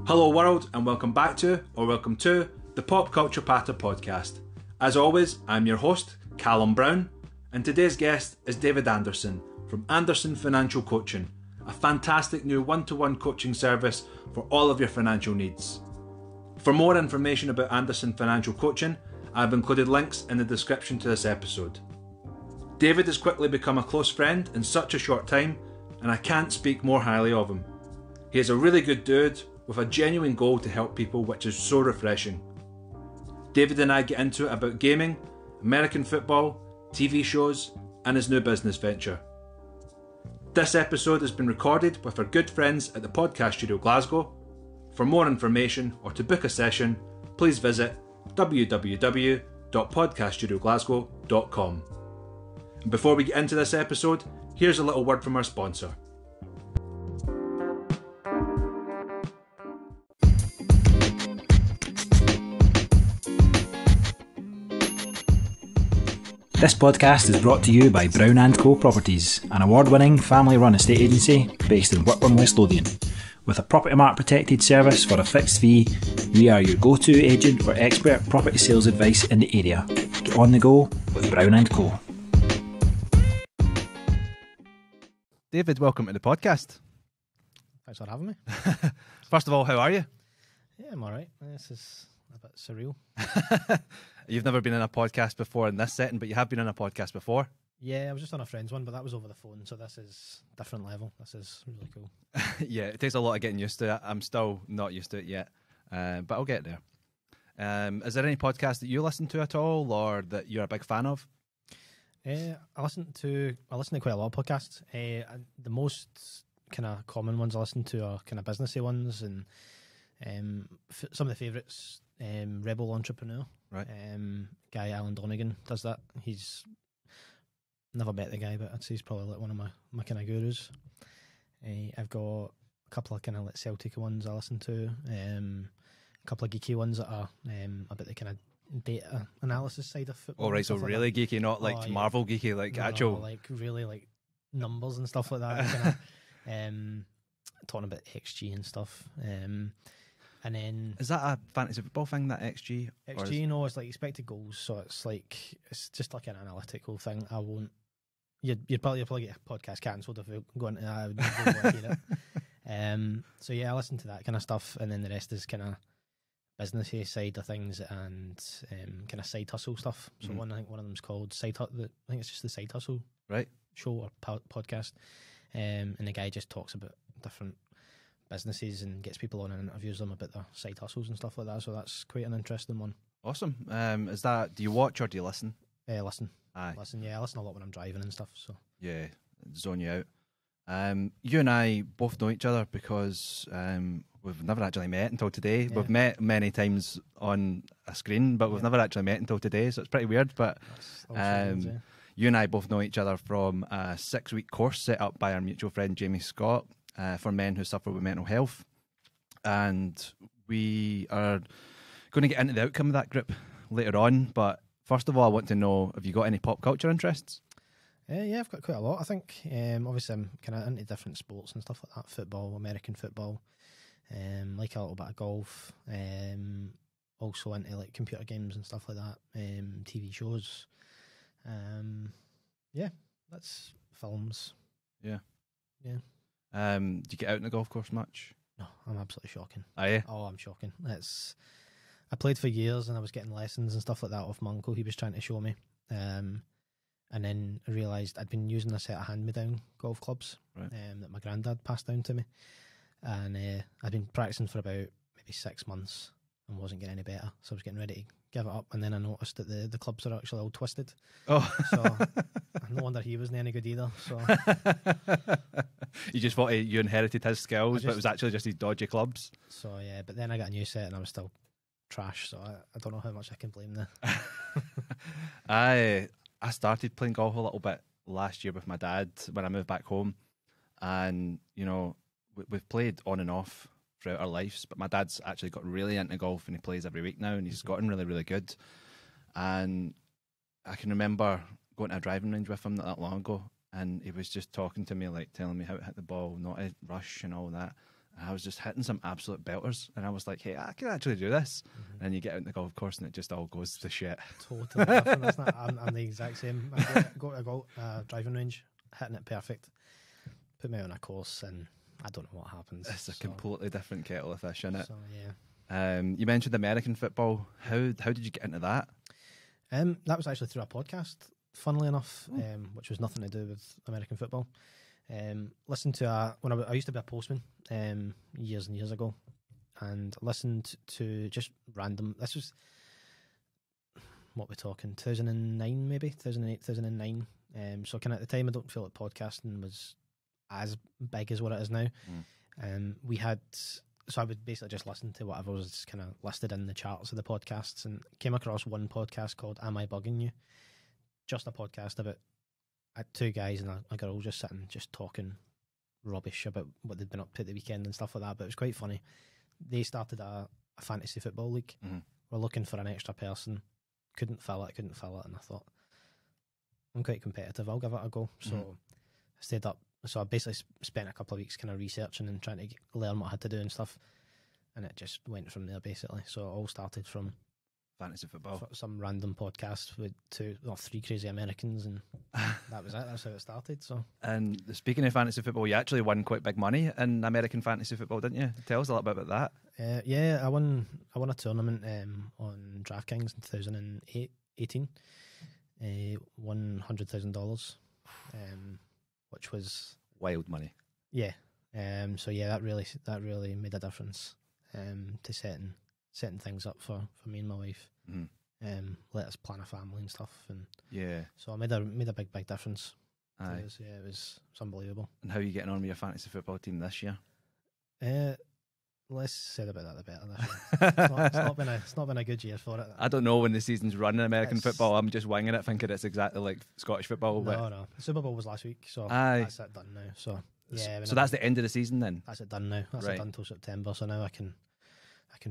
Hello world, and welcome back to, or welcome to, the Pop Culture Patter podcast. As always, I'm your host, Callum Brown, and today's guest is David Anderson from Anderson Financial Coaching, a fantastic new one-to-one coaching service for all of your financial needs. For more information about Anderson Financial Coaching, I've included links in the description to this episode. David has quickly become a close friend in such a short time, and I can't speak more highly of him. He is a really good dude with a genuine goal to help people, which is so refreshing. David and I get into it about gaming, American football, TV shows, and his new business venture. This episode has been recorded with our good friends at the Podcast Studio Glasgow. For more information or to book a session, please visit www.podcaststudioglasgow.com. And before we get into this episode, here's a little word from our sponsor. This podcast is brought to you by Brown & Co Properties, an award-winning family-run estate agency based in Whitburn, West Lothian. With a Property Mark protected service for a fixed fee, we are your go-to agent for expert property sales advice in the area. Get on the go with Brown & Co. David, welcome to the podcast. Thanks for having me. First of all, how are you? Yeah, I'm alright. This is a bit surreal. You've never been in a podcast before in this setting, but you have been in a podcast before. Yeah, I was just on a friend's one, but that was over the phone, so this is a different level. This is really cool. Yeah, it takes a lot of getting used to it. I'm still not used to it yet, but I'll get there. Is there any podcast that you listen to at all, or that you're a big fan of? I listen to quite a lot of podcasts. The most kind of common ones I listen to are kind of businessy ones, and some of the favourites. Rebel Entrepreneur, right? Guy Alan Donegan does that. He's never met the guy, but I'd say he's probably like one of my kind of gurus. I've got a couple of kind of like Celtic ones I listen to. A couple of geeky ones that are about the kind of data analysis side of football. Oh right, so really like geeky, not like Marvel geeky, like actual, like really like numbers and stuff like that. Kinda, talking about XG and stuff. And then is that a fantasy football thing, that XG? No, it's like expected goals, so it's just like an analytical thing. I won't. You'd probably get a podcast cancelled if we go into that. I would never want to hear it. So yeah, I listen to that kind of stuff, and then the rest is kind of businessy side of things and kind of side hustle stuff. So one of them's called I think it's just the Side Hustle right show or podcast, and the guy just talks about different businesses and gets people on and interviews them about their side hustles and stuff like that. So that's quite an interesting one. Awesome. Is that, do you watch or do you listen? Listen. Aye. Listen. Yeah, I listen a lot when I'm driving and stuff. So yeah, zone you out. You and I both know each other because we've never actually met until today. Yeah. We've met many times on a screen, but we've never actually met until today, so it's pretty weird. But you and I both know each other from a 6-week course set up by our mutual friend Jamie Scott for men who suffer with mental health. And we are going to get into the outcome of that group later on. But first of all, I want to know, have you got any pop culture interests? Yeah, I've got quite a lot, I think. Obviously, I'm kind of into different sports and stuff like that. Football, American football. Like a little bit of golf. Also into like computer games and stuff like that. TV shows. Yeah, that's films. Yeah. Yeah. Do you get out on the golf course much? No, I'm absolutely shocking. Are you? Oh, I'm shocking. I played for years and I was getting lessons and stuff like that off my uncle. He was trying to show me. And then I realised I'd been using a set of hand-me-down golf clubs that my granddad passed down to me. And I'd been practising for about maybe 6 months and wasn't getting any better. So I was getting ready to give it up. And then I noticed that the clubs are actually all twisted. Oh. So no wonder he wasn't any good either. So you just thought you inherited his skills, but it was actually just these dodgy clubs. So yeah, but then I got a new set and I was still trash. So I don't know how much I can blame them. I started playing golf a little bit last year with my dad when I moved back home, and you know we've played on and off throughout our lives, but my dad's actually got really into golf and he plays every week now, and he's gotten really, really good. And I can remember going to a driving range with him not that long ago, and he was just talking to me, like telling me how to hit the ball, not to rush and all that. and I was just hitting some absolute belters, and I was like, hey, I can actually do this. And then you get out in the golf course and it just all goes to shit. Totally different, isn't it? I'm the exact same. I go to a driving range, hitting it perfect, put me on a course, and I don't know what happens. It's a completely different kettle of fish, isn't it? So yeah. You mentioned American football. How did you get into that? That was actually through a podcast, funnily enough, which was nothing to do with American football. Listened to when I used to be a postman years and years ago, and listened to just random. This was what we're talking 2009, maybe 2008, 2009. So kind of at the time, I don't feel like podcasting was as big as what it is now. We had. So I would basically just listen to whatever was kind of listed in the charts of the podcasts, and came across one podcast called Am I Bugging You? Just a podcast about two guys and a girl just sitting, just talking rubbish about what they'd been up to the weekend and stuff like that, but it was quite funny. They started a fantasy football league. We're looking for an extra person. Couldn't fill it, and I thought, I'm quite competitive, I'll give it a go. So I stayed up. So I basically spent a couple of weeks kind of researching and trying to learn what I had to do and stuff, and it just went from there basically. So it all started from fantasy football, some random podcast with three crazy Americans, and that was it. That's how it started. So, and speaking of fantasy football, you actually won quite big money in American fantasy football, didn't you? Tell us a little bit about that. Yeah, I won a tournament on DraftKings in 2018. $100,000. Which was wild money. Yeah. So yeah, that really made a difference to setting things up for me and my wife. Let us plan a family and stuff, and so I made a big difference. Aye. It was unbelievable. And how are you getting on with your fantasy football team this year? Less said about that, the better this year. It's not been a good year for it. I don't know when the season's running American football. I'm just winging it, thinking it's exactly like Scottish football. No. The Super Bowl was last week, so that's it done now. So yeah. So that's the end of the season then? That's it done now. That's it done till September. So now I can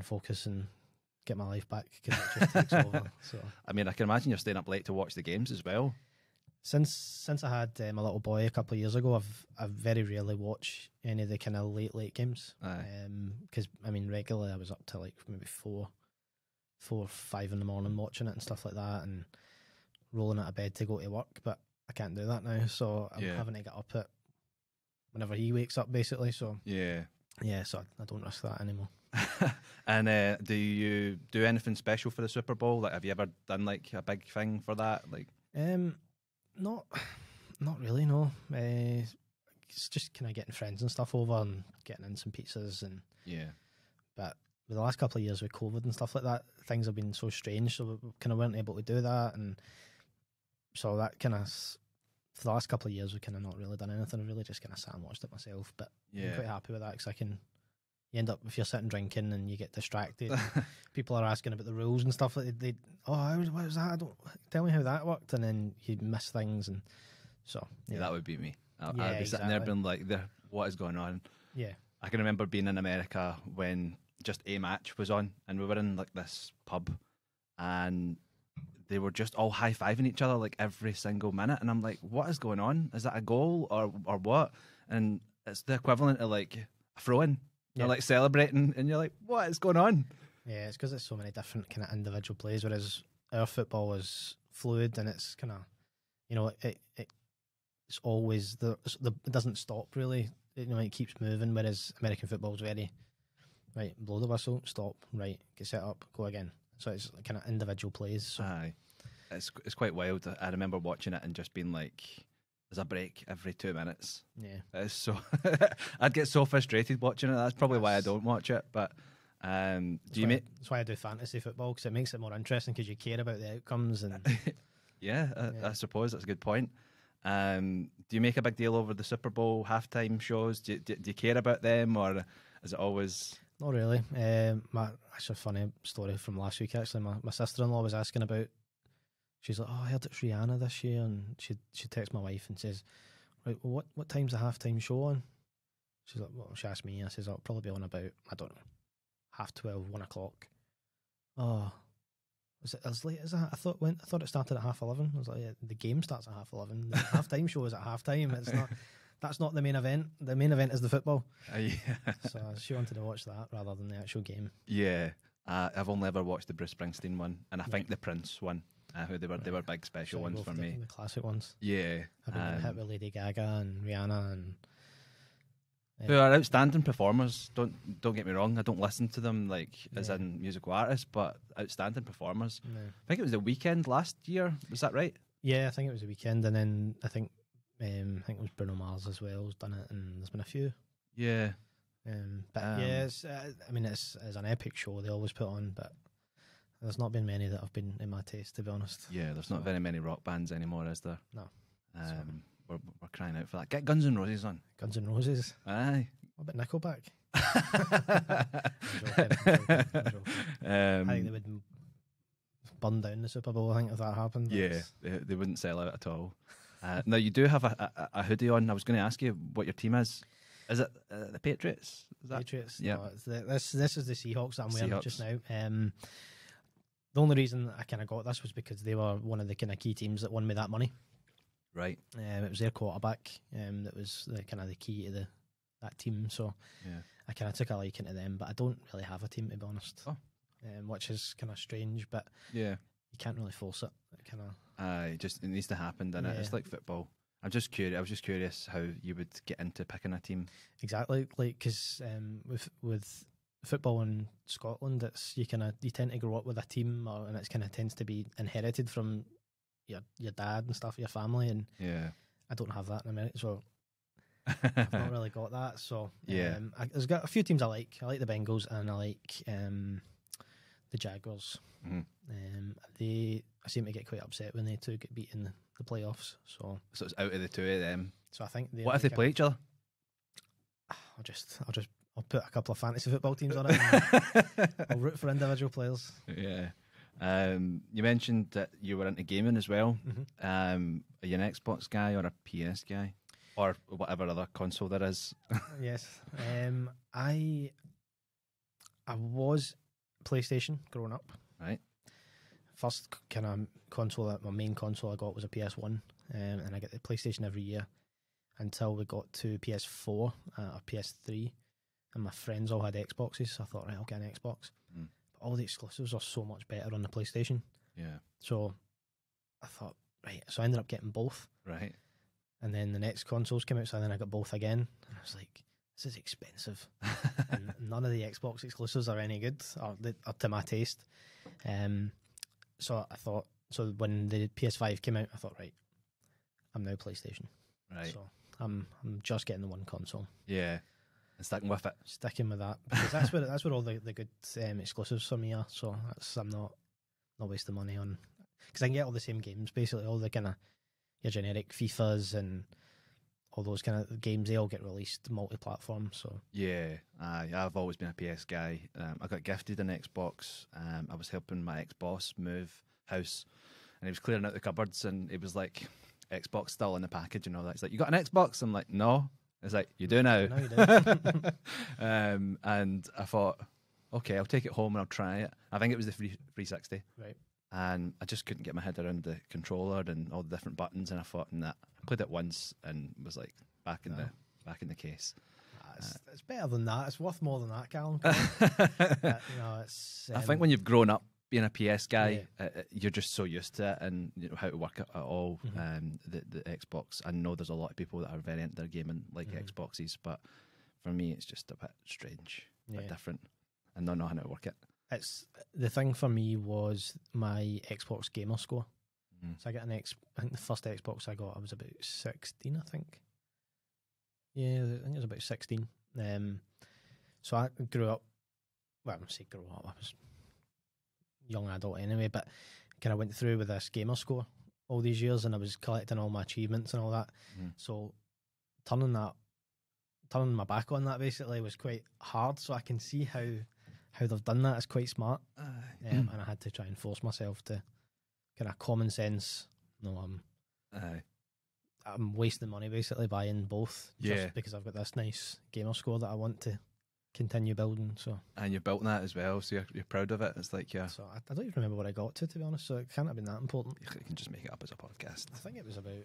focus and get my life back, because it just takes over. So I mean, I can imagine you're staying up late to watch the games as well. Since I had my little boy a couple of years ago, I've very rarely watched any of the kind of late games. Because I mean, regularly I was up to like maybe 4 or 5 in the morning watching it and stuff like that, and rolling out of bed to go to work. But I can't do that now, so I'm having to get up at whenever he wakes up, basically. So so I don't risk that anymore. And do you do anything special for the Super Bowl? Like, have you ever done like a big thing for that? Like, not really. No, it's just kind of getting friends and stuff over and getting in some pizzas and But with the last couple of years with COVID and stuff like that, things have been so strange, so we kind of weren't able to do that, and so that kind of for the last couple of years we kind of not really done anything. I really just kind of sat and watched it myself. But I'm quite happy with that, because you end up, if you're sitting drinking and you get distracted, people are asking about the rules and stuff. Like what was that? Tell me how that worked, and then you miss things, and so that would be me. I'd be sitting there being like, what is going on? Yeah, I can remember being in America when just a match was on, and we were in like this pub, and they were just all high-fiving each other like every single minute, and I'm like, what is going on? Is that a goal or what? And it's the equivalent of like a throw-in. They're like celebrating, and you're like, what is going on? Yeah, it's because there's so many different kind of individual plays, whereas our football is fluid, and it's kind of, it's always it doesn't stop really. It keeps moving, whereas American football is very right, blow the whistle, stop, right, get set up, go again. So it's kind of individual plays. So. Aye, it's quite wild. I remember watching it and just being like, there's a break every 2 minutes. Yeah, it's so I'd get so frustrated watching it. That's probably why I don't watch it. But that's why I do fantasy football, because it makes it more interesting, because you care about the outcomes and I suppose that's a good point. Do you make a big deal over the Super Bowl halftime shows? Do you care about them, or is it always? Not really. Actually, a funny story from last week. Actually, my sister-in-law was asking about. She's like, "Oh, I heard it's Rihanna this year," and she texts my wife and says, "Right, well, what time's the halftime show on?" She's like, "Well," she asked me. I says, "I'll probably be on about, I don't know, 12:30, 1 o'clock." Oh, was it as late as that? I thought it started at 11:30. I was like, "Yeah, the game starts at 11:30. The halftime show is at halftime. It's not. that's not the main event. The main event is the football. Yeah. So she wanted to watch that rather than the actual game. Yeah. I've only ever watched the Bruce Springsteen one, and I think the Prince one. Who they were big special ones for me. The classic ones. Yeah. I've been hit with Lady Gaga and Rihanna and. Who are outstanding performers. Don't get me wrong. I don't listen to them as in musical artists, but outstanding performers. No. I think it was The Weeknd last year. Was that right? Yeah, I think it was The Weeknd, and then I think it was Bruno Mars as well who's done it, and there's been a few. Yeah. It's as an epic show they always put on, but there's not been many that have been in my taste, to be honest. Yeah, there's not very many rock bands anymore, is there? No. We're crying out for that. Get Guns N' Roses on. Guns N' Roses. Aye. What about Nickelback? I'm joking. I think they would burn down the Super Bowl, I think, if that happened. Yeah, they wouldn't sell out at all. Now, you do have a hoodie on. I was going to ask you what your team is. Is it the Patriots? Is that? Patriots? Yeah. No, this is the Seahawks that I'm wearing Seahawks. just now. The only reason I kind of got this was because they were one of the kind of key teams that won me that money. Right. It was their quarterback that was the kind of the key to that team. So I kind of took a liking to them, but I don't really have a team, to be honest. Oh. Which is kind of strange, but yeah, you can't really force it. It it needs to happen, doesn't it? It's like football. I was just curious how you would get into picking a team. Exactly, because with football in Scotland, it's you tend to grow up with a team, and it kind of tends to be inherited from your dad and stuff, your family, and I don't have that in America, so I've not really got that. So there's got a few teams I like. I like the Bengals and I like the Jaguars. Mm-hmm. I seem to get quite upset when they two get beat in the playoffs. So it's out of the two of them. So I think what if they play each other? I'll put a couple of fantasy football teams on it. And I'll root for individual players. Yeah. You mentioned that you were into gaming as well. Mm-hmm. Are you an Xbox guy or a PS guy? Or whatever other console there is? Yes. I was PlayStation growing up. Right. First kind of console, my main console I got was a PS1, and I get the PlayStation every year until we got to PS4 or PS3, and my friends all had Xboxes, so I thought, right, I'll get an Xbox. But all the exclusives are so much better on the PlayStation. Yeah. So I thought, right, so I ended up getting both. Right. And then the next consoles came out, so then I got both again, and I was like, this is expensive. And none of the Xbox exclusives are any good, or to my taste. So I thought, when the PS5 came out, I thought, right, I'm now PlayStation. Right. So I'm just getting the one console. Yeah. And sticking with it. Sticking with that, because that's where all the good exclusives for me are. So I'm not wasting money on, because I can get all the same games, basically all the kind of your generic FIFAs and all those kind of games. They all get released multi-platform. So yeah, I've always been a PS guy. I got gifted an Xbox. I was helping my ex-boss move house, and he was clearing out the cupboards, and it was like Xbox still in the package and all that. He's like, "You got an Xbox?" I'm like, "No." It's like, "You do now." No, you do. And I thought, okay, I'll take it home and I'll try it. I think it was the 360. Right. And I just couldn't get my head around the controller and all the different buttons. And I thought, nah, I played it once and was like back in the case. It's better than that. It's worth more than that, Callum. I think when you've grown up being a PS guy, you're just so used to it and how to work it at all. The Xbox, I know there's a lot of people that are very into their gaming like Xboxes, but for me, it's just a bit strange, a bit different, and not know how to work it. It's the thing for me was my Xbox gamer score. So I got I think the first Xbox I got, I was about 16, I think. Yeah, I think it was about 16. So I grew up. Well, I wouldn't say grew up. I was young adult anyway, but kind of went through with this gamer score all these years, and I was collecting all my achievements and all that. So turning my back on that basically was quite hard. So I can see how they've done that. It's quite smart, and I had to try and force myself to kind of common sense. No, I'm wasting money basically buying both, just because I've got this nice gamer score that I want to continue building. So and you're built that as well, so you're proud of it. It's like So I don't even remember what I got to be honest. So it can't have been that important. You can just make it up as a podcast. I think it was about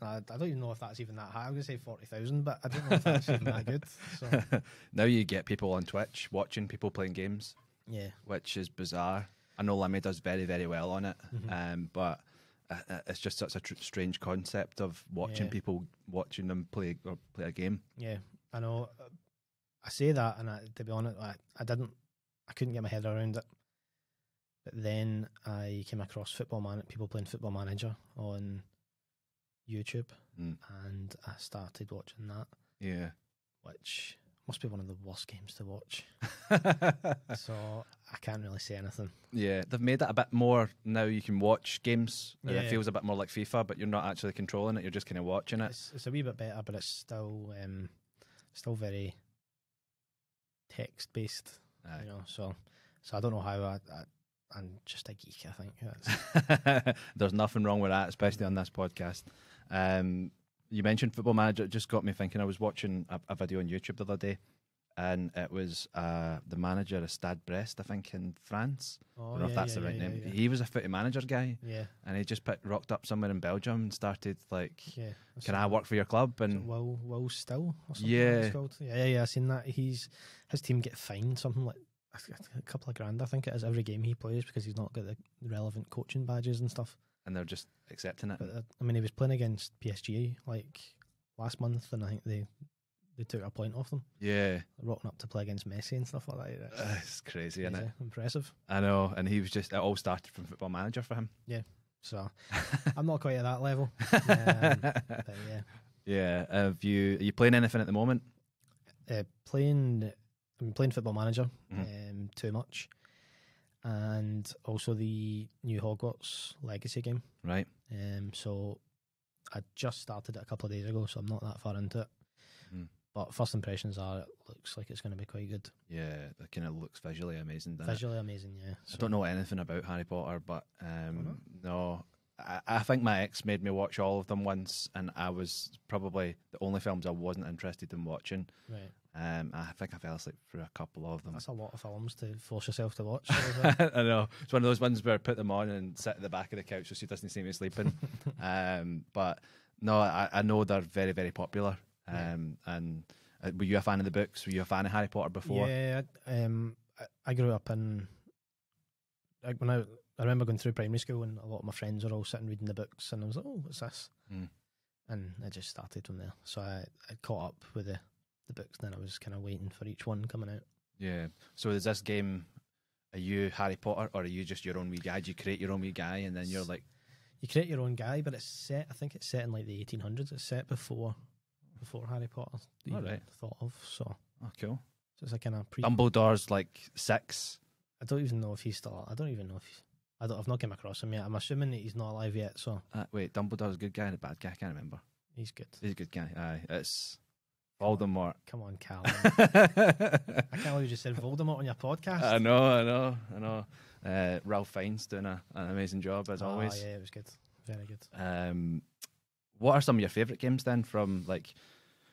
I don't even know if that's even that high. I'm going to say 40,000, but I don't know if that's even that good. So Now you get people on Twitch watching people playing games, yeah, which is bizarre. I know Limmy does very, very well on it, but it's just such a strange concept of watching people watching them play a game. Yeah, I know. I say that, and to be honest, I couldn't get my head around it. But then I came across people playing Football Manager on YouTube, and I started watching that. Yeah, which must be one of the worst games to watch. So I can't really say anything. Yeah, they've made it a bit more now. You can watch games, and Yeah. it feels a bit more like FIFA, but you're not actually controlling it. You're just kind of watching it. It's a wee bit better, but it's still very text based. Aye. You know, so I don't know how I'm just a geek. I think that's, There's nothing wrong with that, especially on this podcast. You mentioned Football Manager. It just got me thinking. I was watching a video on YouTube the other day, and it was the manager of Stade Brest, I think, in France. I don't know if that's the right name. Yeah. He was a footy manager guy, Yeah, and he just rocked up somewhere in Belgium and started like, yeah. "Can I work for your club?" And Will Still or something Yeah. like it's called. Yeah. I seen that. His team get fined something like a couple of grand, I think it is, every game he plays because he's not got the relevant coaching badges and stuff. and they're just accepting it. But I mean, he was playing against PSG like last month, and I think they took a point off them, Yeah, rocking up to play against Messi and stuff like that. it's crazy, isn't it? Impressive. I know, and he was just, it all started from Football Manager for him. So I'm not quite at that level. But yeah, Yeah. Are you playing anything at the moment? I've been playing Football Manager Mhm. too much, and also the new Hogwarts Legacy game. Right. So I just started it a couple of days ago, so I'm not that far into it. Mm. But first impressions are it looks like it's going to be quite good. Yeah, it kind of looks visually amazing, doesn't it? Visually amazing, yeah. I don't know anything about Harry Potter, but no. I think my ex made me watch all of them once, and I was probably the only films I wasn't interested in watching. Right. I think I fell asleep through a couple of them. That's a lot of films to force yourself to watch. I know. It's one of those ones where I put them on and sit at the back of the couch so she doesn't see me sleeping. But no, I know they're very, very popular. And were you a fan of the books? Were you a fan of Harry Potter before? Yeah, I grew up in... I remember going through primary school and a lot of my friends were all sitting reading the books, and I was like, oh, what's this? And I just started from there. So I caught up with the books, and then I was kind of waiting for each one coming out. Yeah. So is this game, are you Harry Potter, or are you just your own wee guy? Do you create your own wee guy and then you're like... You create your own guy, but it's set, I think it's set in like the 1800s. It's set before Harry Potter right. thought of. So cool. So it's a kind of Dumbledore's like 6. I don't even know if he's still... I don't even know if he's... I've not come across him yet. I'm assuming that he's not alive yet, so... Wait, Dumbledore's a good guy and a bad guy? I can't remember. He's good. He's a good guy. Aye, it's Voldemort. Come on, Cal. I can't believe you just said Voldemort on your podcast. I know. Ralph Fiennes doing an amazing job, as always. Oh, yeah, it was good. Very good. What are some of your favourite games then, from like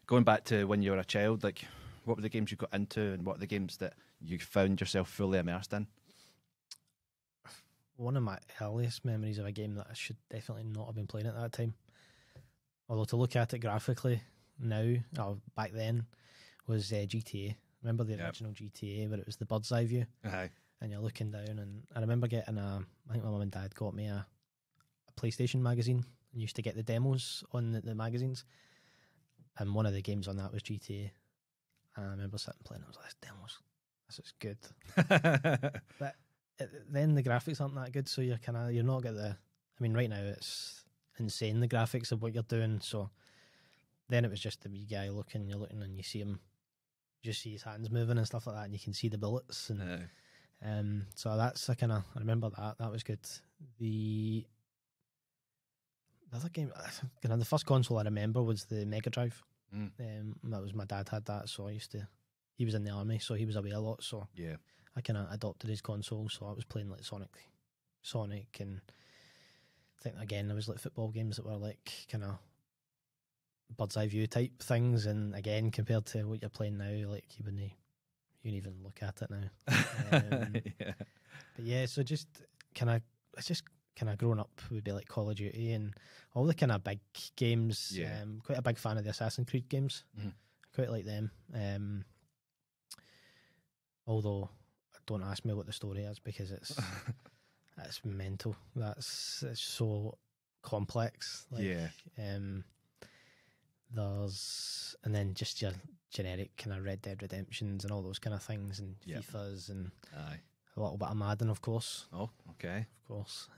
going back to when you were a child? Like, what were the games you got into, and what are the games that you found yourself fully immersed in? One of my earliest memories of a game that I should definitely not have been playing at that time, although to look at it graphically now, back then, was GTA. Remember the original GTA where it was the bird's eye view? Aye. And you're looking down, and I remember getting I think my mum and dad got me a PlayStation magazine, and used to get the demos on the magazines, and one of the games on that was GTA. And I remember sitting playing, I was like, this is good. But then the graphics aren't that good, so you're not get the... I mean, right now it's insane, the graphics of what you're doing, so then it was just the wee guy you're looking and you see him, you just see his hands moving and stuff like that, and you can see the bullets, and so that's I remember that was good. The other game, the first console I remember was the Mega Drive. That was, my dad had that, so he was in the army, so he was away a lot, so yeah, I kind of adopted his console, so I was playing like Sonic, and I think again there was like football games that were like kind of bird's eye view type things, and again compared to what you're playing now, like you wouldn't even look at it now. yeah. But yeah, so just it's just kind of growing up would be like Call of Duty and all the kind of big games. Yeah. Quite a big fan of the Assassin's Creed games. Mhm. Quite like them. Although don't ask me what the story is because it's it's mental. It's so complex. Like, Yeah. There's and then just your generic kind of Red Dead Redemptions and all those kind of things and Yep. FIFAs and Aye. a little bit of Madden, of course. Oh, okay. Of course.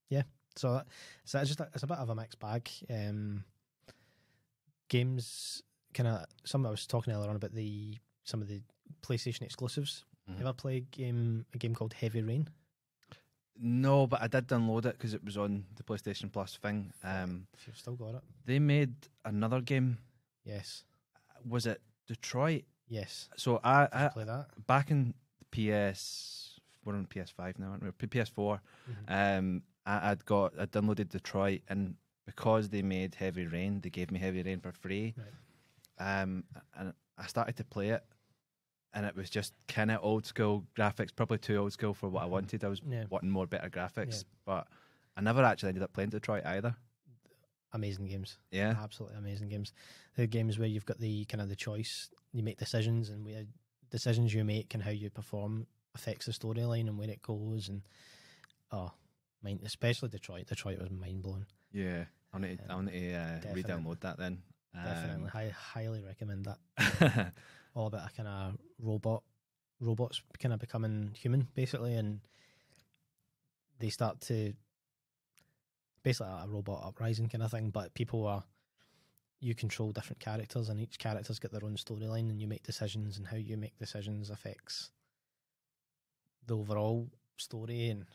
Yeah. So it's a bit of a mixed bag. Games kind of some I was talking earlier on about some of the PlayStation exclusives. Mhm. You ever play a game called Heavy Rain? No, but I did download it because it was on the PlayStation Plus thing. If you've still got it. They made another game. Yes. Was it Detroit? Yes. So I I play that. back in we're on PS5 now, aren't we? PS4. Mhm. I downloaded Detroit, and because they made Heavy Rain, they gave me Heavy Rain for free. Right. And I started to play it, and it was just kind of old school graphics, probably too old school for what I wanted. I was Yeah. wanting more better graphics, Yeah. but I never actually ended up playing Detroit either. Amazing games. Yeah, Absolutely amazing games. The games where you've got the kind of the choice, you make decisions, and decisions you make and how you perform affects the storyline and where it goes. And especially Detroit. Detroit was mind blowing. yeah. I need to Definitely. re-download that then. Definitely, I highly recommend that. All about a kind of robots kind of becoming human basically, and they start to basically a robot uprising kind of thing. But you control different characters, and each character's got their own storyline, and you make decisions, and how you make decisions affects the overall story. And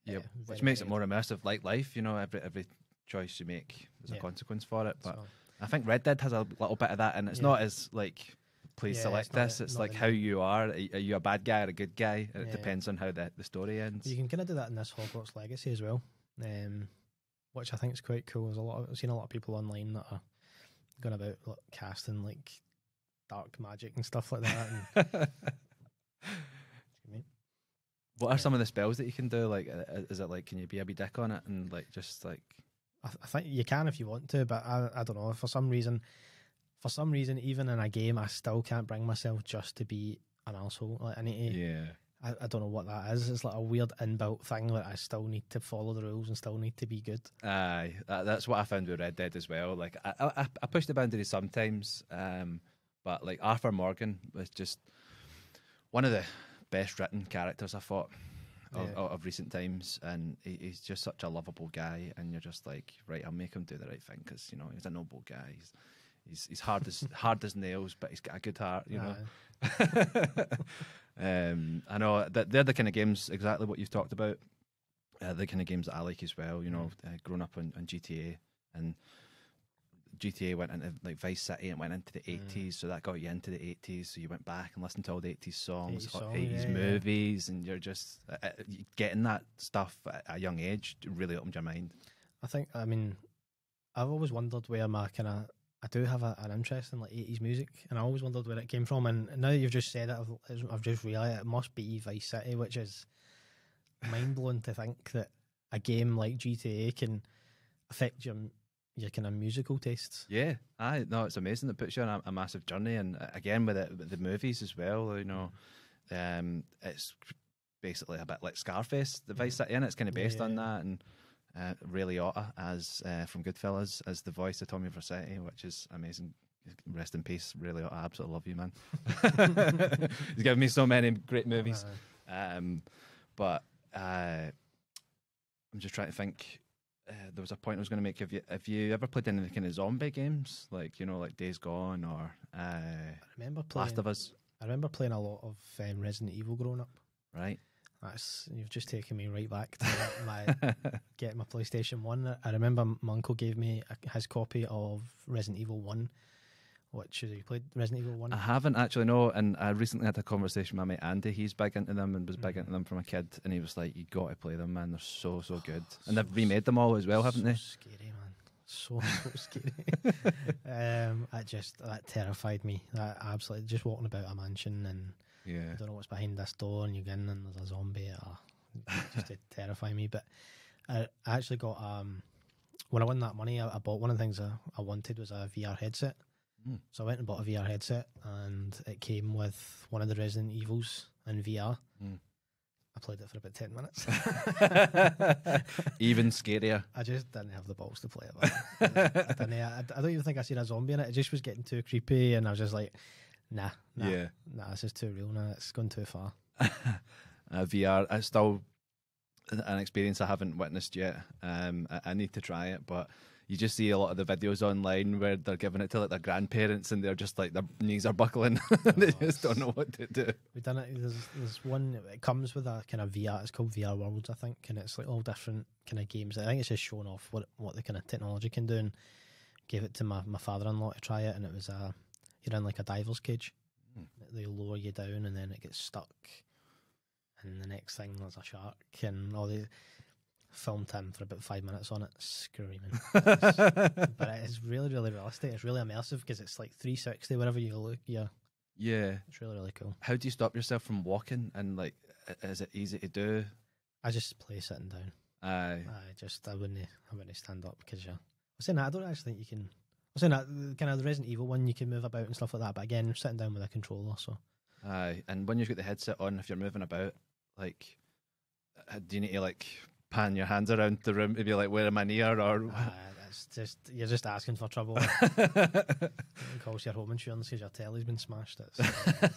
Yep. very, Which makes it very more immersive, like life. You know, every choice you make, there's a Yeah. consequence for it. But so, I think Red Dead has a little bit of that, and it's Yeah. not as like, please Yeah, select it's not this. the- It's not like the how main- you are. Are you a bad guy or a good guy? And it Yeah. depends on how the story ends. you can kind of do that in this Hogwarts Legacy as well, which I think is quite cool. I've seen a lot of people online that are going about like, casting like dark magic and stuff like that. And, What are some of the spells that you can do? Like, is it like, can you be a wee dick on it and like just like? I think you can if you want to, but I don't know. For some reason, even in a game, I still can't bring myself just to be an arsehole. Like I need to. Yeah. I don't know what that is. It's like a weird inbuilt thing that I still need to follow the rules and still need to be good. Aye, that's what I found with Red Dead as well. Like I push the boundaries sometimes, but like Arthur Morgan was just one of the best written characters I thought of recent times, and he's just such a lovable guy. And you're just like, right, I'll make him do the right thing because you know he's a noble guy. He's hard as nails, but he's got a good heart. You know. I know that they're the kind of games exactly what you've talked about. The kind of games that I like as well. You know, growing up on GTA, and GTA went into like Vice City and went into the 80s, so that got you into the 80s. So you went back and listened to all the 80s songs, 80s movies, and you're just getting that stuff at a young age really opened your mind. I mean, I've always wondered where my kind of I do have an interest in like 80s music, and I always wondered where it came from. And now that you've just said it, I've just realised it must be Vice City, which is mind blowing to think that a game like GTA can affect your kind of musical tastes. Yeah, it's amazing. It puts you on a massive journey, and again with the movies as well. You know, it's basically a bit like Scarface, the Vice City, and it's kind of based on that. And Ray Liotta as from Goodfellas as the voice of Tommy Vercetti, which is amazing. Rest in peace, Ray Liotta. I absolutely love you, man. He's given me so many great movies. But I'm just trying to think. There was a point I was going to make. Have you ever played any kind of zombie games, like like Days Gone or I remember playing Last of Us? I remember playing a lot of Resident Evil growing up. Right. You've just taken me right back to getting my PlayStation 1. I remember my uncle gave me his copy of Resident Evil 1. Which you played Resident Evil 1? I haven't actually, no. And I recently had a conversation with my mate Andy. He's big into them and was big into them from a kid. And he was like, "You got to play them, man. They're so good." And they've remade them all as well, haven't they? Scary, man. So scary. That terrified me. That absolutely, just walking about a mansion and Yeah. I don't know what's behind this door, and you get in and there's a zombie. Just to terrify me. But I actually got when I won that money, I bought one of the things I wanted was a VR headset. So I went and bought a VR headset, and it came with one of the Resident Evils in VR. I played it for about 10 minutes. Even scarier. I just didn't have the balls to play it. I don't even think I seen a zombie in it. It just was getting too creepy, and I was just like, nah, this is too real now. It's gone too far. VR, it's still an experience I haven't witnessed yet. I need to try it, but you just see a lot of the videos online where they're giving it to like their grandparents, and they're just like their knees are buckling. They just don't know what to do. We've done it. There's one. It comes with a kind of VR. It's called VR Worlds, I think, and it's like all different kind of games. I think it's just showing off what the kind of technology can do. And gave it to my father-in-law to try it, and it was you're in like a diver's cage. They lower you down, and then it gets stuck. And the next thing there's a shark, and all the. Filmed him for about 5 minutes on it, screaming. But it's really, really realistic. It's really immersive because it's like 360 wherever you look. Yeah, it's really, really cool. How do you stop yourself from walking? And like, is it easy to do? I just play sitting down. I wouldn't stand up because I was saying that I don't actually think you can. I was saying that kind of the Resident Evil one, you can move about and stuff like that. But again, you're sitting down with a controller, so. And when you've got the headset on, if you're moving about, like, do you need to like pan your hands around the room to be like, where am I near? Or that's just you're just asking for trouble. Calls your home insurance because your telly's been smashed. It's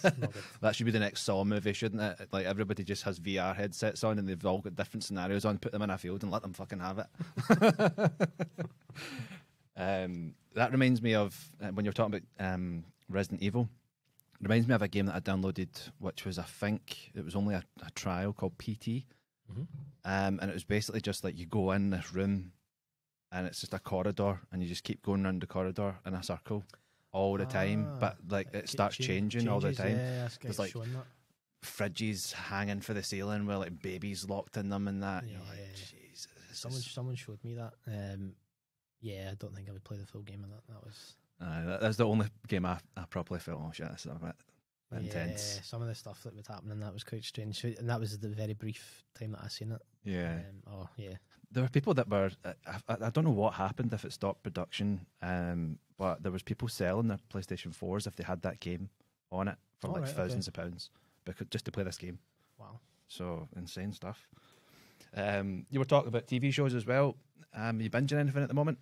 not good. That should be the next Saw movie, shouldn't it? Like everybody just has VR headsets on and they've all got different scenarios on. Put them in a field and let them fucking have it. That reminds me of when you're talking about Resident Evil. It reminds me of a game that I downloaded, which was, I think it was only a trial called PT. And it was basically just like you go in this room and it's just a corridor and you just keep going around the corridor in a circle all the time, but like it starts changing all the time. There's like fridges hanging for the ceiling with like babies locked in them and that. You're like, Jesus. Someone showed me that. I don't think I would play the full game of that. That was that's the only game I properly felt, oh shit, that's a bit intense. Yeah, some of the stuff that was happening, that was quite strange, and that was the very brief time that I seen it. There were people that were I don't know what happened, if it stopped production, but there was people selling their PlayStation 4s if they had that game on it for thousands of pounds just to play this game. Wow, so insane stuff. You were talking about TV shows as well. Are you binging anything at the moment?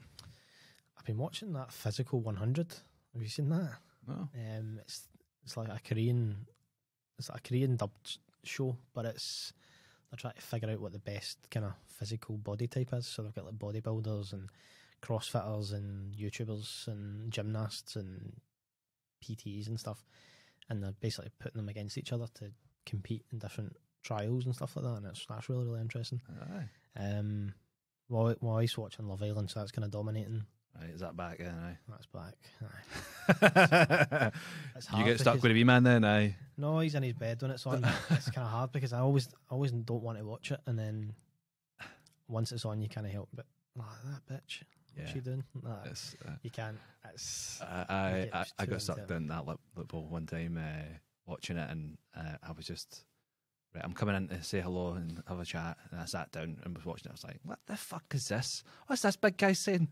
I've been watching that Physical 100. Have you seen that? No. It's like a Korean dubbed show, but they're trying to figure out what the best kind of physical body type is. So they've got like bodybuilders and crossfitters and YouTubers and gymnasts and PTs and stuff, and they're basically putting them against each other to compete in different trials and stuff like that, and that's really, really interesting. Well, I used to watch on Love Island, so that's kind of dominating. Right, is that back then? Aye. That's back. Aye. You get stuck with a wee man then? Aye. No, he's in his bed when it's on. It's kind of hard because I always don't want to watch it, and then once it's on, you can't help but that bitch. What's she doing? You can't. I got sucked in that lip hole one time watching it, and I was just. Right, I'm coming in to say hello and have a chat, and I sat down and was watching it. I was like, what the fuck is this? What's this big guy saying?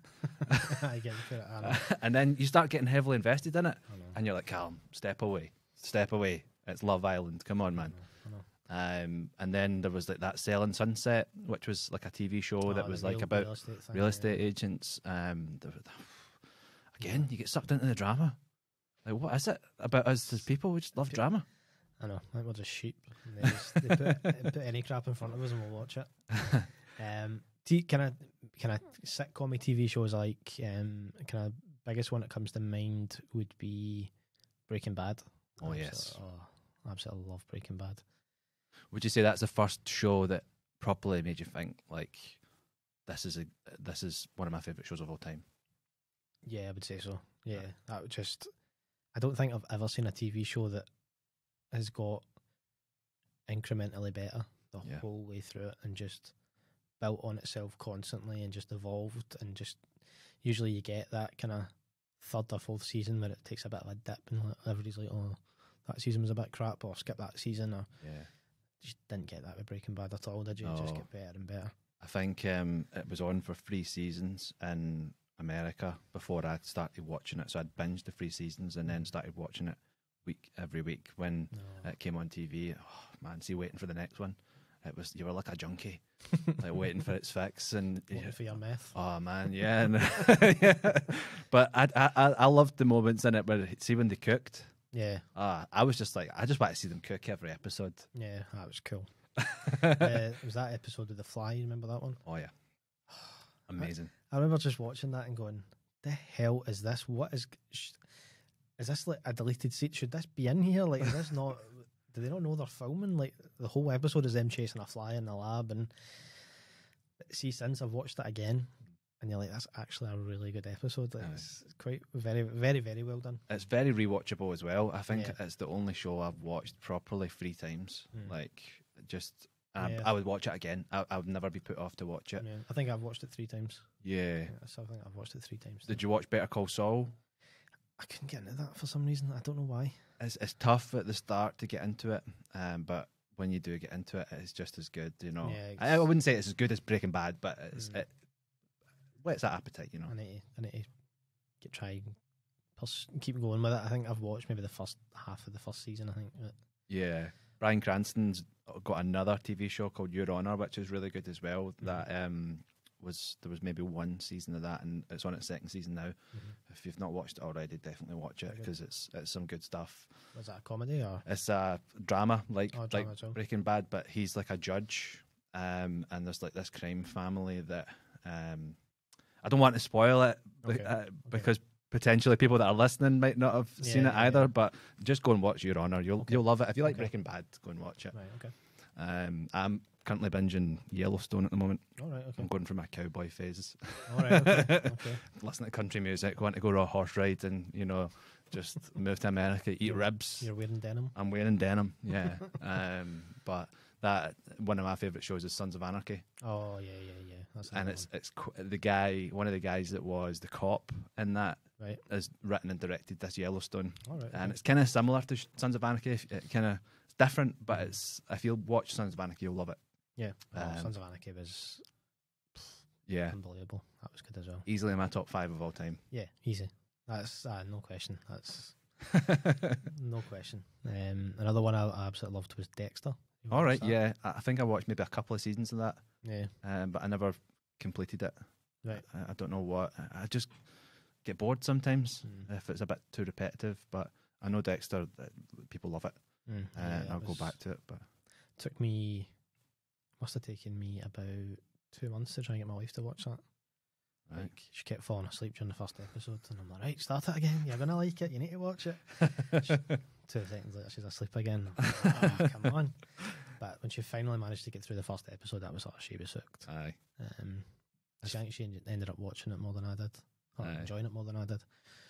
I get it. And then you start getting heavily invested in it, and you're like, Callum, step away. It's Love Island. Come on, man. I know. And then there was like that Selling Sunset, which was like a TV show that was like about real estate agents. Again, you get sucked into the drama. Like, what is it about us as people? We just love drama. I know. I think we're just sheep. They put any crap in front of us and we'll watch it. Kind of sitcom TV shows like kind of biggest one that comes to mind would be Breaking Bad. Oh yes. I absolutely love Breaking Bad. Would you say that's the first show that properly made you think like this is one of my favourite shows of all time? Yeah, I would say so. Yeah, that would just. I don't think I've ever seen a TV show that has got incrementally better the whole way through it and just built on itself constantly and just evolved, and just usually you get that kind of third or fourth season where it takes a bit of a dip and everybody's like, oh, that season was a bit crap, or skip that season, or just didn't get that with Breaking Bad at all, did you? It just get better and better. I think it was on for 3 seasons in America before I started watching it. So I'd binged the 3 seasons and then started watching it every week when it came on TV. Oh man, see, waiting for the next one. You were like a junkie, like waiting for its fix and Waiting for your meth. Oh man, yeah, yeah. But I loved the moments in it where see when they cooked. Yeah. I was just like, I just want to see them cook every episode. Yeah, that was cool. Was that episode of The Fly? You remember that one? Oh yeah, amazing. I remember just watching that and going, "The hell is this? What is this like a deleted scene? Should this be in here? Like, is this not? Do they not know they're filming? Like, the whole episode is them chasing a fly in the lab, and see, since I've watched it again, and you're like, that's actually a really good episode. Like, it's quite very, very, very well done. It's very rewatchable as well. I think it's the only show I've watched properly 3 times. Like, just I would watch it again. I would never be put off to watch it. Yeah. I think I've watched it 3 times. Yeah. So I think I've watched it 3 times. Did you watch Better Call Saul? I couldn't get into that for some reason. I don't know why. It's tough at the start to get into it, but when you do get into it, it's just as good. You know, I wouldn't say it's as good as Breaking Bad, but it's whets that appetite. You know, I need to try keep going with it. I think I've watched maybe the first half of the first season. I think. Yeah, Bryan Cranston's got another TV show called Your Honor, which is really good as well. That there was maybe 1 season of that, and it's on its 2nd season now. If you've not watched it already, definitely watch it because it's some good stuff. Was that a comedy or? It's a drama like drama Breaking Bad, but he's like a judge, and there's like this crime family that I don't want to spoil it because potentially people that are listening might not have seen it either. But just go and watch Your Honor. You'll love it if you like Breaking Bad. Go and watch it. Right. Okay. I'm currently binging Yellowstone at the moment. All right, okay. I'm going through my cowboy phases. All right, okay. Listening to country music, want to go a horse ride and, just move to America, eat ribs. You're wearing denim? I'm wearing denim, yeah. But that one of my favourite shows is Sons of Anarchy. Oh, yeah. That's and it's the guy, one of the guys that was the cop in that is written and directed this Yellowstone. All right, and it's kind of similar to Sons of Anarchy. It's different, but if you watch Sons of Anarchy, you'll love it. Yeah, Sons of Anarchy was unbelievable. That was good as well. Easily in my top 5 of all time. Yeah, easy. That's no question. That's no question. Another one I absolutely loved was Dexter. All right, yeah. I think I watched maybe a couple of seasons of that. Yeah. But I never completed it. Right. I don't know what. I just get bored sometimes if it's a bit too repetitive. But I know Dexter, people love it. I'll go back to it. But must have taken me about 2 months to try and get my wife to watch that. Right. Like, she kept falling asleep during the first episode, and I'm like, right, start it again. You're gonna like it. You need to watch it. 2 seconds later, she's asleep again. Like, oh, come on. But when she finally managed to get through the first episode, that was she was hooked. Aye. I think she ended up watching it more than I did. Enjoying it more than I did.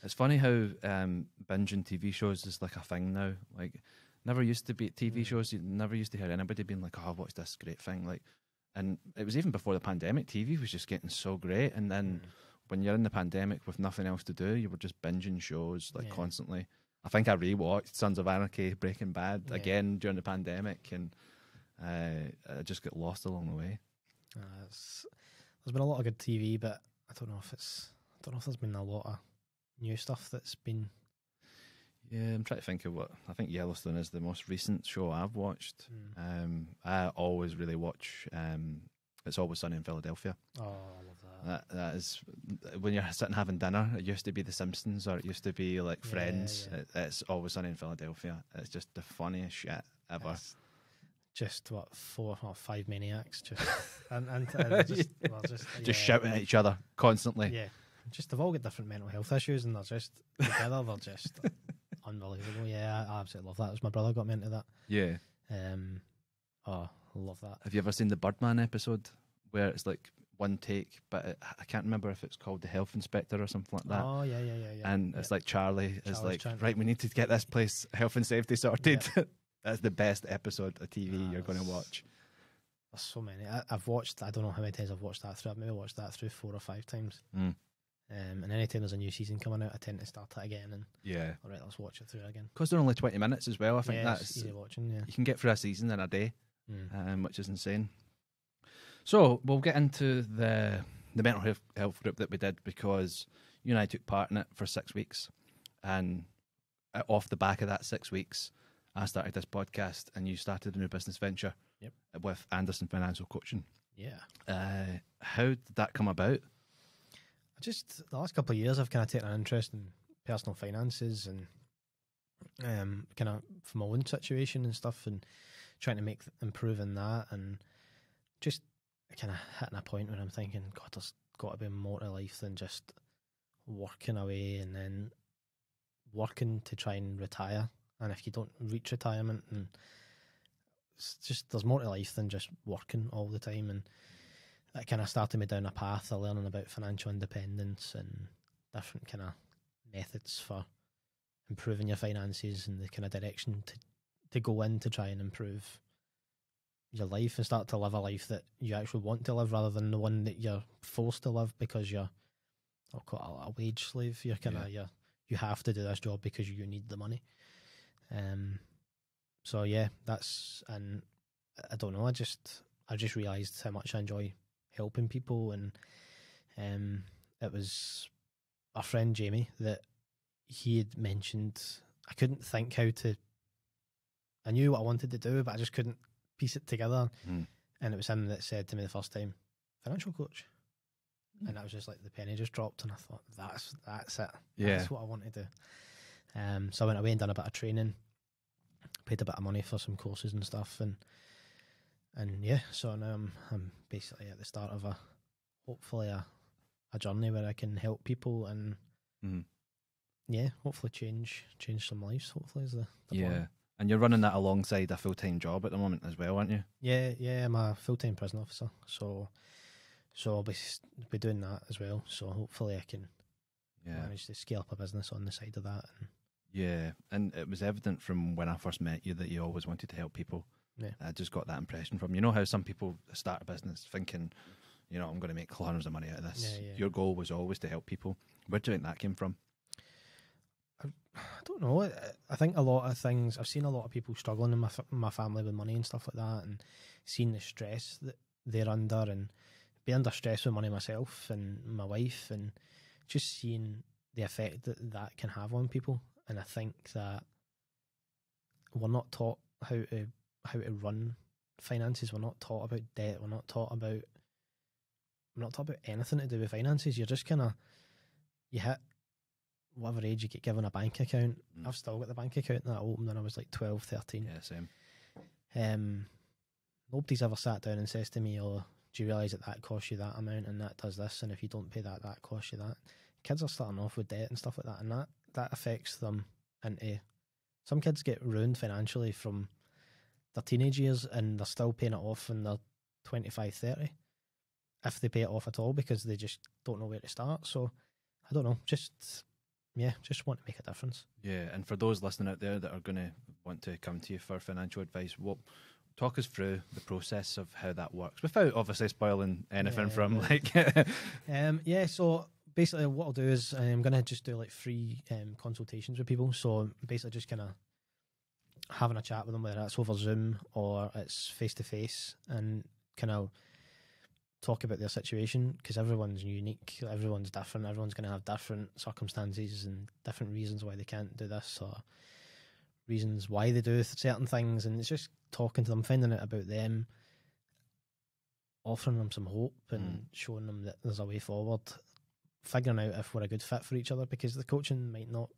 It's funny how binging TV shows is like a thing now. Like, never used to be TV shows. You never used to hear anybody being like, "Oh, I watched this great thing." Like, and it was even before the pandemic. TV was just getting so great, and then when you're in the pandemic with nothing else to do, you were just binging shows constantly. I think I rewatched Sons of Anarchy, Breaking Bad again during the pandemic, and I just got lost along the way. There's been a lot of good TV, but I don't know if there's been a lot of new stuff that's been. Yeah, I'm trying to think of what. I think Yellowstone is the most recent show I've watched. I always really watch It's Always Sunny in Philadelphia. Oh, I love that. That is, when you're sitting having dinner, it used to be The Simpsons or it used to be like Friends. Yeah. It's Always Sunny in Philadelphia. It's just the funniest shit ever. It's just 4 or 5 maniacs just and just shouting at each other constantly. Yeah, just they've all got different mental health issues and they're just together. They're just unbelievable. Yeah, I absolutely love that. It was my brother got me into that. Yeah. I love that. Have you ever seen the Birdman episode where it's like one take, but I can't remember if it's called The Health Inspector or something like that. Oh yeah. And it's like Charlie's like, right, we need to get this place health and safety sorted. Yeah. That's the best episode of TV you're going to watch. There's so many. I've watched. I don't know how many times I've watched that through. I've maybe watched that through 4 or 5 times. And anytime there's a new season coming out, I tend to start it again. And all right, let's watch it through again. Because they're only 20 minutes as well. I think that's easy watching. Yeah, you can get through a season in a day, which is insane. So we'll get into the mental health group that we did, because you and I took part in it for 6 weeks, and off the back of that 6 weeks, I started this podcast, and you started a new business venture. Yep. With Anderson Financial Coaching. Yeah. How did that come about? Just the last couple of years, I've kind of taken an interest in personal finances and kind of from my own situation and stuff, and trying to improve in that, and just kind of hitting a point where I'm thinking, God, there's got to be more to life than just working away and then working to try and retire. And if you don't reach retirement, and it's just, there's more to life than just working all the time. And that kind of started me down a path of learning about financial independence and different kind of methods for improving your finances and the kind of direction to go in to try and improve your life and start to live a life that you actually want to live, rather than the one that you're forced to live because you're a wage slave. You're kind of you have to do this job because you need the money. So yeah, and I don't know. I just realised how much I enjoy helping people, and it was our friend Jamie that he had mentioned. I couldn't think how to. I knew what I wanted to do, but I just couldn't piece it together. And it was him that said to me the first time, "Financial coach," and that was just like the penny just dropped, and I thought, that's it. Yeah, that's what I want to do. So I went away and done a bit of training, paid a bit of money for some courses and stuff, and yeah, so now I'm basically at the start of hopefully a journey where I can help people and yeah, hopefully change some lives. Hopefully is the plan. And you're running that alongside a full-time job at the moment as well, aren't you? Yeah, I'm a full-time prison officer, so I'll be doing that as well. So hopefully I can manage to scale up a business on the side of that. And it was evident from when I first met you that you always wanted to help people. Yeah. I just got that impression from you. Know how some people start a business thinking, I'm going to make hundreds of money out of this. Yeah. Your goal was always to help people. Where do you think that came from? I don't know. I think a lot of things, I've seen a lot of people struggling in my family with money and stuff like that, and seeing the stress that they're under, and be under stress with money myself and my wife, and just seeing the effect that can have on people. And I think that we're not taught how to run finances. We're not taught about debt. We're not taught about anything to do with finances. You're just kind of, you hit whatever age you get given a bank account. I've still got the bank account that I opened when I was like 12, 13. Yeah, same. Nobody's ever sat down and says to me, "Oh, do you realise that costs you that amount and that does this, and if you don't pay that costs you that." Kids are starting off with debt and stuff like that, and that affects them into. Some kids get ruined financially from their teenage years, and they're still paying it off when they're 25, 30, if they pay it off at all, because they just don't know where to start. So I don't know, just want to make a difference. Yeah, and for those listening out there that are going to want to come to you for financial advice, talk us through the process of how that works, without obviously spoiling anything So basically what I'll do is I'm going to just do like free consultations with people. So basically just kind of having a chat with them, whether it's over Zoom or it's face-to-face, and kind of talk about their situation, because everyone's unique, everyone's different, everyone's going to have different circumstances and different reasons why they can't do this, or reasons why they do certain things. And it's just talking to them, finding out about them, offering them some hope and showing them that there's a way forward, figuring out if we're a good fit for each other, because the coaching might not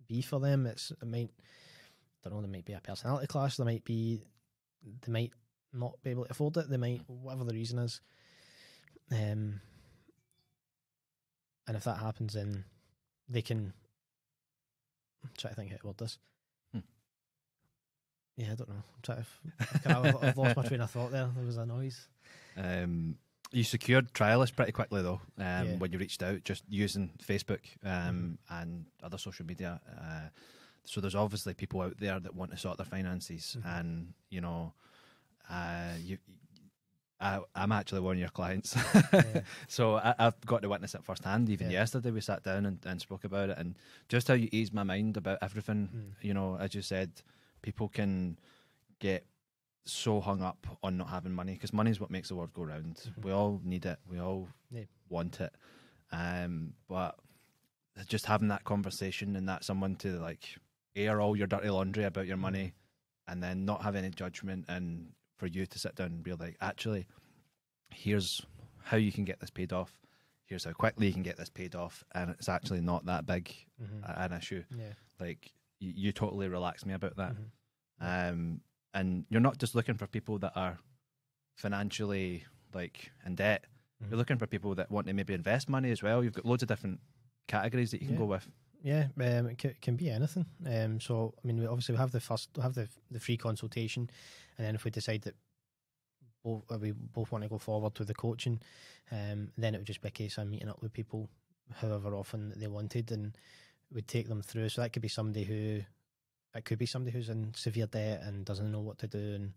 be for them. There might be a personality clash, they might not be able to afford it, they might, whatever the reason is, and if that happens, then they can try to think how to word this. Yeah, I don't know. I've lost my train of thought there. There was a noise. You secured trialists pretty quickly though, when you reached out, just using Facebook and other social media. So there's obviously people out there that want to sort their finances, and I'm actually one of your clients. So I've got to witness it firsthand. Even yesterday we sat down and spoke about it, and just how you eased my mind about everything. As you said, people can get so hung up on not having money, because money is what makes the world go round. We all need it. We all want it. But just having that conversation and that someone to like air all your dirty laundry about your money, and then not have any judgment, and for you to sit down and be like, actually, here's how you can get this paid off. Here's how quickly you can get this paid off, and it's actually not that big an issue. Yeah. Like you totally relax me about that. And you're not just looking for people that are financially like in debt. You're looking for people that want to maybe invest money as well. You've got loads of different categories that you can go with. Yeah, it can be anything. So I mean, we have the free consultation, and then if we decide that we both want to go forward with the coaching, then it would just be a case of meeting up with people however often that they wanted, and we'd take them through. So that could be somebody who's in severe debt and doesn't know what to do, and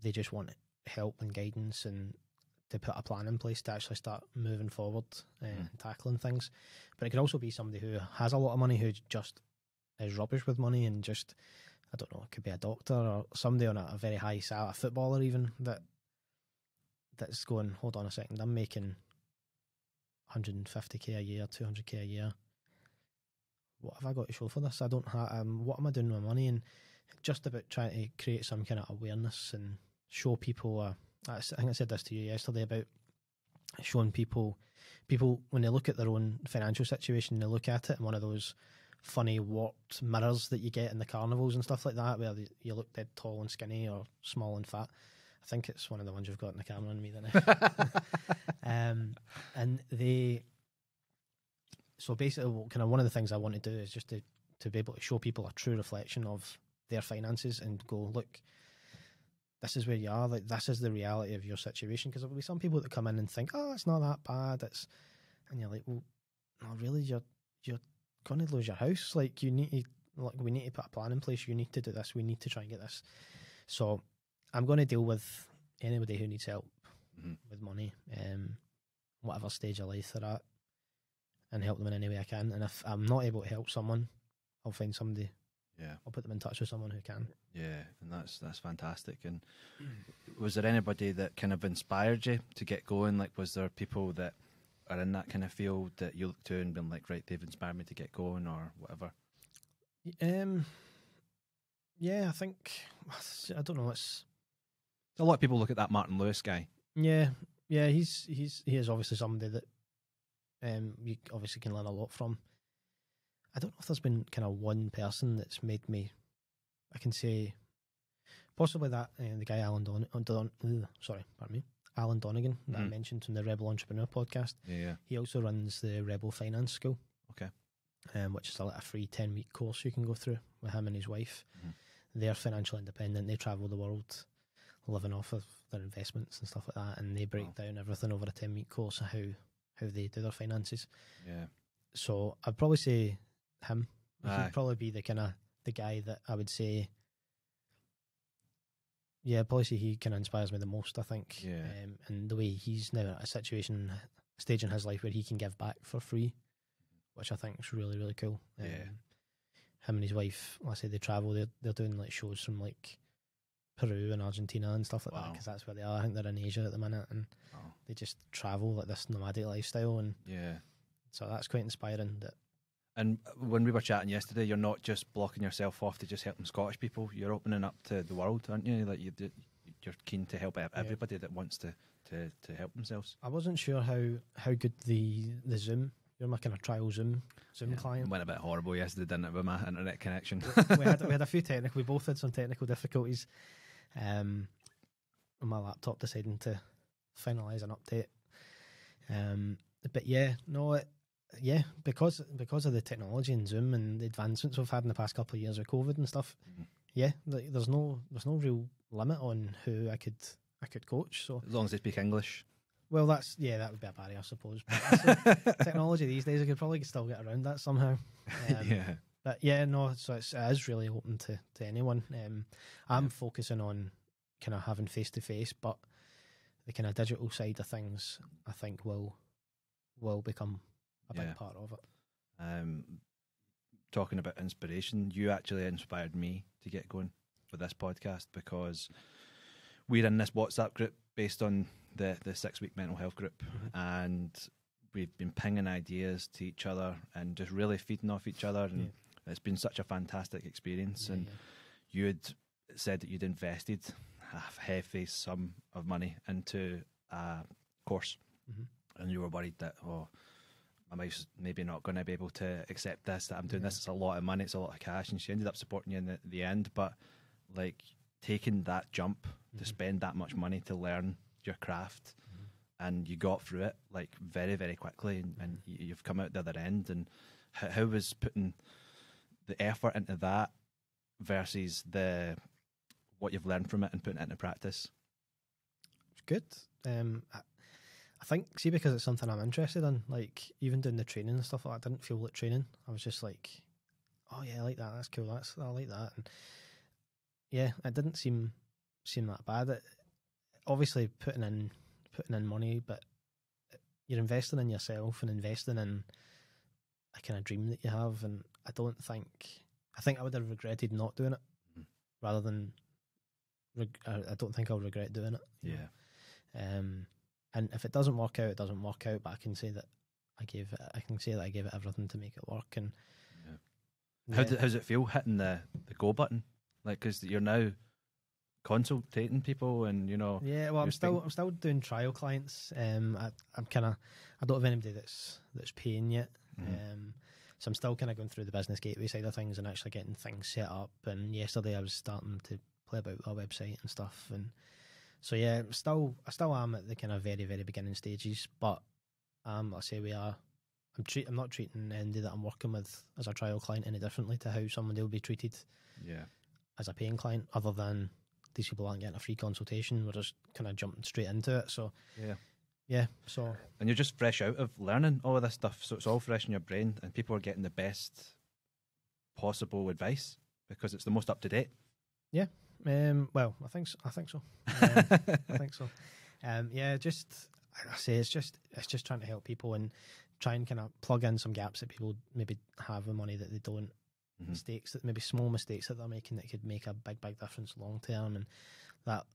they just want help and guidance and to put a plan in place to actually start moving forward and tackling things. But it could also be somebody who has a lot of money who just is rubbish with money, and just, I don't know, it could be a doctor or somebody on a very high salary, a footballer even, that's going, hold on a second, I'm making 150k a year, 200k a year. What have I got to show for this? I don't have. What am I doing with my money? And just about trying to create some kind of awareness and show people. I think I said this to you yesterday about showing people when they look at their own financial situation, they look at it in one of those funny warped mirrors that you get in the carnivals and stuff like that, where you look dead tall and skinny or small and fat. I think it's one of the ones you've got in the camera on me, then. And they. So basically, kind of one of the things I want to do is just to be able to show people a true reflection of their finances and go, look, this is where you are. Like, this is the reality of your situation. Because there will be some people that come in and think, oh, it's not that bad. And you're like, well, no, really, you're going to lose your house. Like, we need to put a plan in place. You need to do this. We need to try and get this. So I'm going to deal with anybody who needs help with money, whatever stage of life they're at, and help them in any way I can. And if I'm not able to help someone, I'll find somebody. Yeah, I'll put them in touch with someone who can. Yeah, and that's fantastic. And was there anybody that kind of inspired you to get going? Like, was there people that are in that kind of field that you look to and been like, right, they've inspired me to get going, or whatever? Yeah, I think, I don't know. It's a lot of people look at that Martin Lewis guy. Yeah, he is obviously somebody that you obviously can learn a lot from. I don't know if there's been kind of one person that's made me, I can say, possibly that the guy Alan Donegan that I mentioned from the Rebel Entrepreneur podcast. Yeah. He also runs the Rebel Finance School. Okay. Which is a free 10-week course you can go through with him and his wife. They're financially independent. They travel the world living off of their investments and stuff like that, and they break down everything over a 10-week course of how they do their finances. Yeah. So I'd probably say him. He'd probably be the guy that I would say. Yeah, probably say he kind of inspires me the most, I think. Yeah. And the way he's now at a stage in his life where he can give back for free, which I think is really, really cool. Yeah. Him and his wife, like I say, they travel. They're doing like shows from like Peru and Argentina and stuff like that, because that's where they are. I think they're in Asia at the minute, and they just travel like this nomadic lifestyle. And so that's quite inspiring. And when we were chatting yesterday, you're not just blocking yourself off to just helping Scottish people. You're opening up to the world, aren't you? Like you're keen to help everybody that wants to help themselves. I wasn't sure how good the Zoom. You're my kind of trial Zoom client. It went a bit horrible yesterday, didn't it, with my internet connection? we had a few we both had some technical difficulties. My laptop deciding to finalise an update. But because of the technology in Zoom and the advancements we've had in the past couple of years with COVID and stuff, there's no real limit on who I could coach. So as long as they speak English. Well, that would be a barrier, I suppose. But technology these days, I could probably still get around that somehow. But so it is really open to anyone. I'm focusing on kind of having face-to-face, but the kind of digital side of things, I think, will become a big part of it. Talking about inspiration, you actually inspired me to get going. for this podcast, because we're in this WhatsApp group based on the 6-week mental health group, and we've been pinging ideas to each other and just really feeding off each other, and it's been such a fantastic experience. And you had said that you'd invested a heavy sum of money into a course, and you were worried that, my wife's maybe not going to be able to accept this, that I'm doing this, it's a lot of money, it's a lot of cash, and she ended up supporting you in the end. But like, taking that jump to spend that much money to learn your craft, and you got through it like very, very quickly, and you've come out the other end. And how was putting the effort into that versus what you've learned from it and putting it into practice? It's good. I think, see, because it's something I'm interested in, like even doing the training and stuff like that, I didn't feel like training. I was just like, oh yeah, I like that, that's cool, I like that. And yeah, it didn't seem that bad. Obviously putting in money, but you're investing in yourself and investing in a kind of dream that you have. And I think I would have regretted not doing it rather than I don't think I'll regret doing it. Yeah. And if it doesn't work out, it doesn't work out. But I can say that I gave it everything to make it work. And how does it feel hitting the go button? Like, because you're now consultating people, and Yeah, well, I'm still doing trial clients. I'm kind of, I don't have anybody that's paying yet. So I'm still kind of going through the business gateway side of things and actually getting things set up. And yesterday I was starting to play about with our website and stuff. And so yeah, I still am at the kind of very, very beginning stages. But like I say, I'm not treating anybody that I'm working with as a trial client any differently to how somebody will be treated as a paying client, other than these people aren't getting a free consultation. We're just kind of jumping straight into it. So so, and you're just fresh out of learning all of this stuff, so it's all fresh in your brain, and people are getting the best possible advice because it's the most up to date. Yeah. Well, I think so. I think so. It's just trying to help people and try and kind of plug in some gaps that people maybe have with money that they don't. Mistakes, that maybe small mistakes that they're making that could make a big difference long term. And that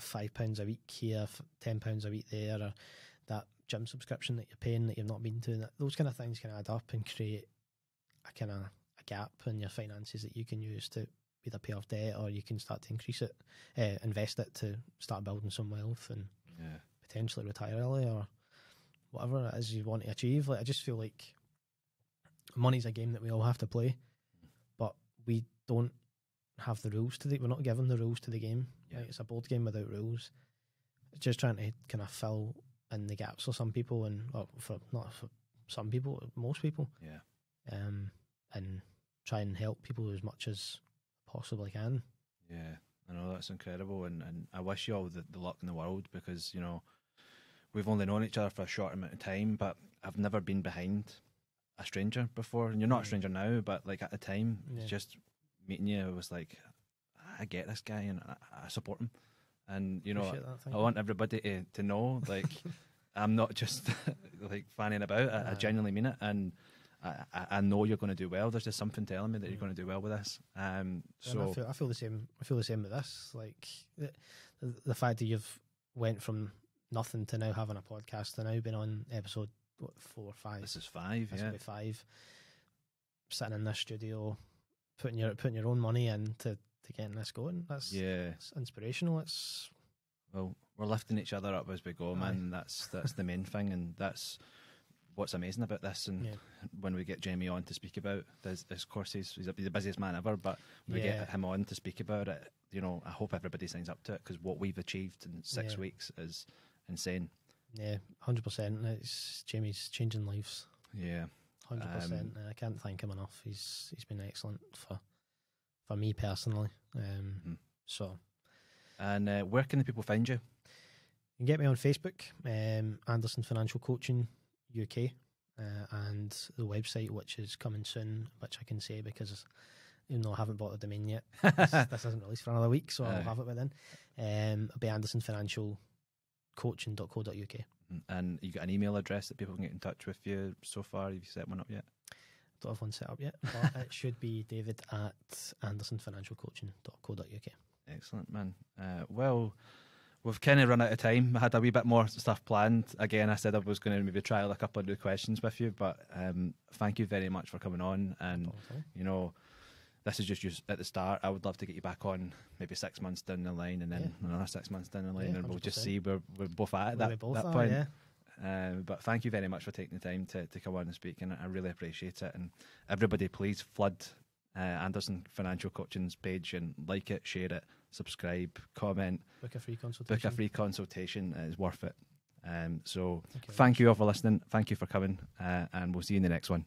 £5 a week here, £10 a week there, or that gym subscription that you're paying that you've not been to, those kind of things can add up and create a gap in your finances that you can use to either pay off debt, or you can start to increase it, invest it to start building some wealth and potentially retire early, or whatever it is you want to achieve. Like, I just feel like money's a game that we all have to play, but we don't have the rules to it. We're not given the rules to the game. Like, it's a board game without rules. It's just trying to kind of fill in the gaps for some people, and not for some people, most people. And try and help people as much as possibly can. Yeah, I know, that's incredible, and I wish you all the luck in the world, because we've only known each other for a short amount of time, but I've never been behind a stranger before, and you're not a stranger now, but like at the time, just meeting you, I was like, I get this guy and I support him, and I want everybody to know, like, I'm not just like fanning about. I genuinely mean it, and I know you're going to do well. There's just something telling me that you're going to do well with this. So I feel the same. I feel the same with this. Like the fact that you've went from nothing to now having a podcast, to now being on episode 4 or 5. This is 5. This will be 5. Sitting in this studio, putting your own money in to getting this going. It's inspirational. Well, we're lifting each other up as we go, man. That's the main thing, and that's what's amazing about this. And when we get Jamie on to speak about this course, he's the busiest man ever, but when we get him on to speak about it, I hope everybody signs up to it, because what we've achieved in 6 weeks is insane. Yeah, 100%. Jamie's changing lives. Yeah, 100%. I can't thank him enough. He's been excellent for me personally. So, and where can the people find you? You can get me on Facebook, Anderson Financial Coaching UK, and the website, which is coming soon, which I can say because even though I haven't bought the domain yet, this isn't released for another week, so I'll have it by then. It'll be andersonfinancialcoaching.co.uk. And you got an email address that people can get in touch with you so far? Have you set one up yet? Don't have one set up yet, but it should be David at andersonfinancialcoaching.co.uk. Excellent, man. Well, we've kind of run out of time. I had a wee bit more stuff planned. Again, I said I was going to maybe trial a couple of new questions with you, but thank you very much for coming on. And, you know, this is just at the start. I would love to get you back on maybe 6 months down the line, and then another 6 months down the line, and we'll just see where we're both at that point. Yeah. But thank you very much for taking the time to come on and speak, and I really appreciate it. And everybody, please flood Anderson Financial Coaching's page and like it, share it, subscribe, comment, book a free consultation. It is worth it. So thank you all for listening. Thank you for coming, and we'll see you in the next one.